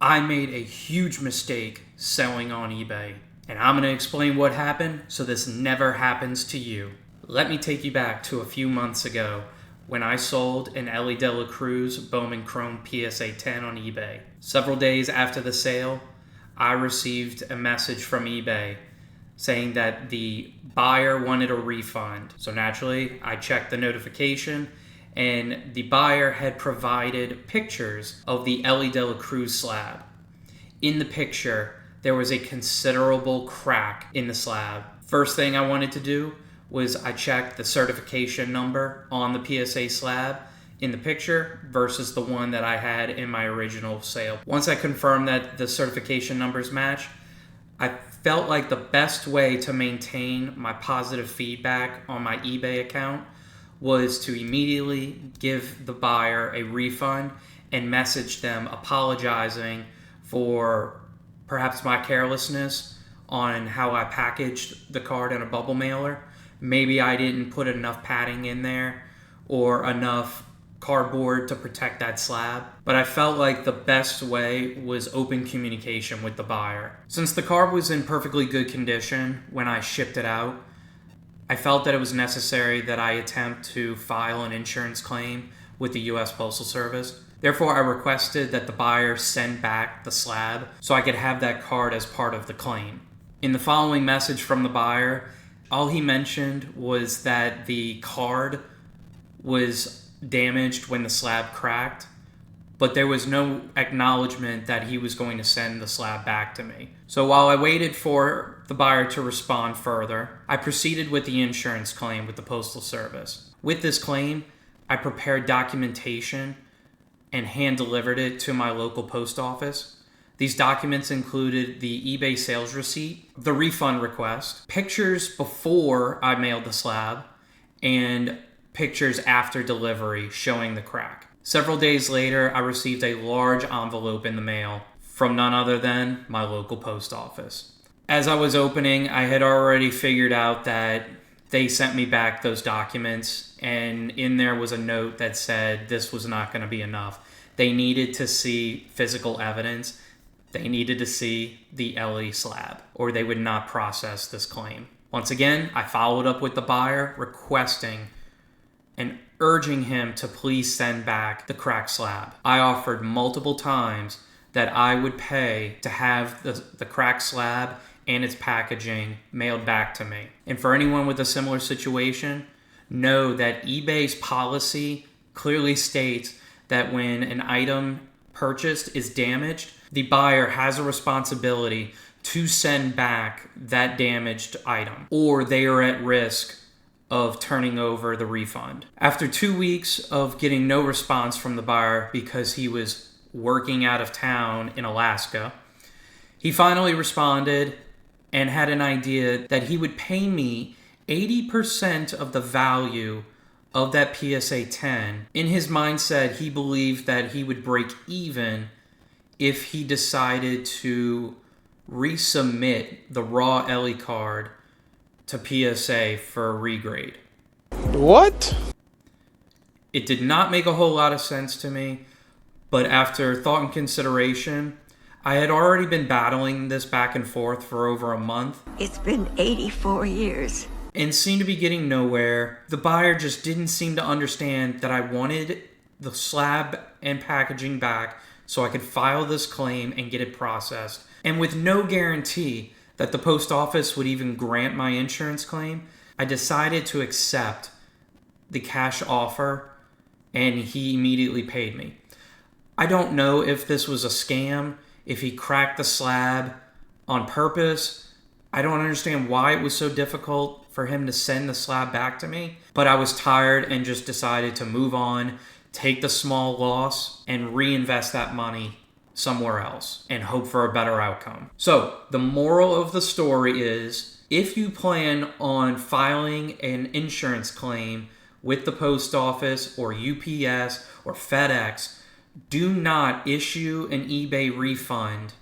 I made a huge mistake selling on eBay, and I'm going to explain what happened so this never happens to you. Let me take you back to a few months ago when I sold an Ellie De La Cruz Bowman Chrome PSA 10 on eBay. Several days after the sale, I received a message from eBay saying that the buyer wanted a refund. So naturally, I checked the notification, and the buyer had provided pictures of the Ellie De La Cruz slab. In the picture, there was a considerable crack in the slab. First thing I wanted to do was I checked the certification number on the PSA slab in the picture versus the one that I had in my original sale. Once I confirmed that the certification numbers match, I felt like the best way to maintain my positive feedback on my eBay account was to immediately give the buyer a refund and message them apologizing for perhaps my carelessness on how I packaged the card in a bubble mailer. Maybe I didn't put enough padding in there or enough cardboard to protect that slab, but I felt like the best way was open communication with the buyer. Since the card was in perfectly good condition when I shipped it out, I felt that it was necessary that I attempt to file an insurance claim with the U.S. Postal Service. Therefore, I requested that the buyer send back the slab so I could have that card as part of the claim. In the following message from the buyer, all he mentioned was that the card was damaged when the slab cracked, but there was no acknowledgement that he was going to send the slab back to me. So while I waited for the buyer to respond further, I proceeded with the insurance claim with the Postal Service. With this claim, I prepared documentation and hand-delivered it to my local post office. These documents included the eBay sales receipt, the refund request, pictures before I mailed the slab, and pictures after delivery showing the crack. Several days later, I received a large envelope in the mail from none other than my local post office. As I was opening, I had already figured out that they sent me back those documents, and in there was a note that said this was not going to be enough. They needed to see physical evidence. They needed to see the Ellie slab, or they would not process this claim. Once again, I followed up with the buyer, requesting and urging him to please send back the cracked slab. I offered multiple times that I would pay to have the cracked slab and its packaging mailed back to me. And for anyone with a similar situation, know that eBay's policy clearly states that when an item purchased is damaged, the buyer has a responsibility to send back that damaged item, or they are at risk of turning over the refund. After 2 weeks of getting no response from the buyer because he was working out of town in Alaska, he finally responded and had an idea that he would pay me 80% of the value of that PSA 10. In his mindset, he believed that he would break even if he decided to resubmit the raw Ellie card to PSA for a regrade. What? It did not make a whole lot of sense to me, but after thought and consideration, I had already been battling this back and forth for over a month. It's been 84 years. And seemed to be getting nowhere. The buyer just didn't seem to understand that I wanted the slab and packaging back so I could file this claim and get it processed. And with no guarantee that the post office would even grant my insurance claim, I decided to accept the cash offer, and he immediately paid me. I don't know if this was a scam, if he cracked the slab on purpose. I don't understand why it was so difficult for him to send the slab back to me, but I was tired and just decided to move on, take the small loss, and reinvest that money somewhere else and hope for a better outcome. So the moral of the story is, if you plan on filing an insurance claim with the post office or UPS or FedEx, do not issue an eBay refund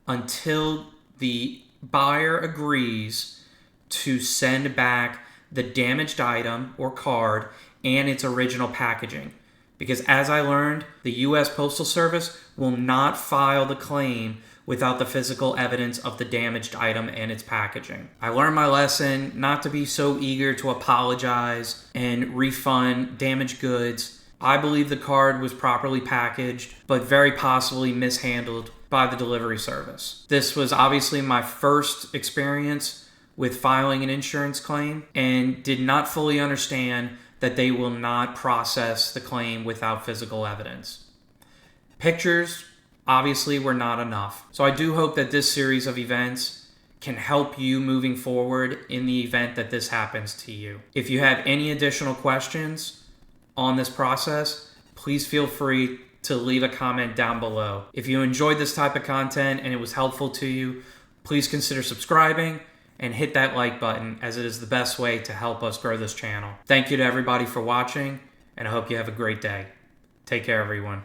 until the buyer agrees to send back the damaged item or card and its original packaging. because as I learned, the U.S. Postal Service will not file the claim without the physical evidence of the damaged item and its packaging. I learned my lesson not to be so eager to apologize and refund damaged goods. I believe the card was properly packaged, but very possibly mishandled by the delivery service. This was obviously my first experience with filing an insurance claim and did not fully understand that they will not process the claim without physical evidence. Pictures obviously were not enough. So I do hope that this series of events can help you moving forward in the event that this happens to you. If you have any additional questions on this process, please feel free to leave a comment down below. If you enjoyed this type of content and it was helpful to you, please consider subscribing and hit that like button, as it is the best way to help us grow this channel. Thank you to everybody for watching, and I hope you have a great day. Take care, everyone.